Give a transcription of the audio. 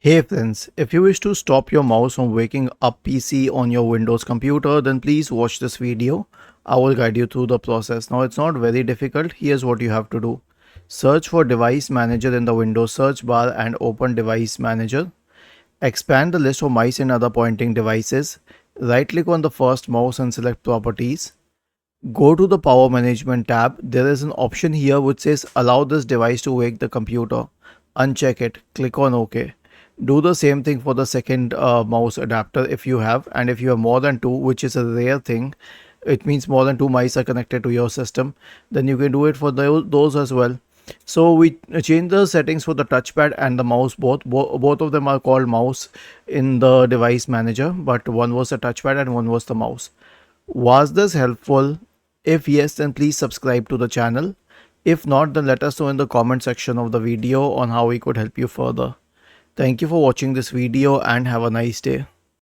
Hey friends, if you wish to stop your mouse from waking up PC on your Windows computer, then please watch this video. I will guide you through the process. Now it's not very difficult. Here's what you have to do. Search for Device Manager in the Windows search bar and open Device Manager. Expand the list of mice and other pointing devices. Right click on the first mouse and select Properties. Go to the Power Management tab. There is an option here which says allow this device to wake the computer. Uncheck it. Click on OK. Do the same thing for the second mouse adapter if you have, and if you have more than two, which is a rare thing, it means more than two mice are connected to your system, then you can do it for those as well. So we change the settings for the touchpad and the mouse. Both of them are called mouse in the device manager, but one was the touchpad and one was the mouse. Was this helpful? If yes, then please subscribe to the channel. If not, then let us know in the comment section of the video on how we could help you further. Thank you for watching this video and have a nice day.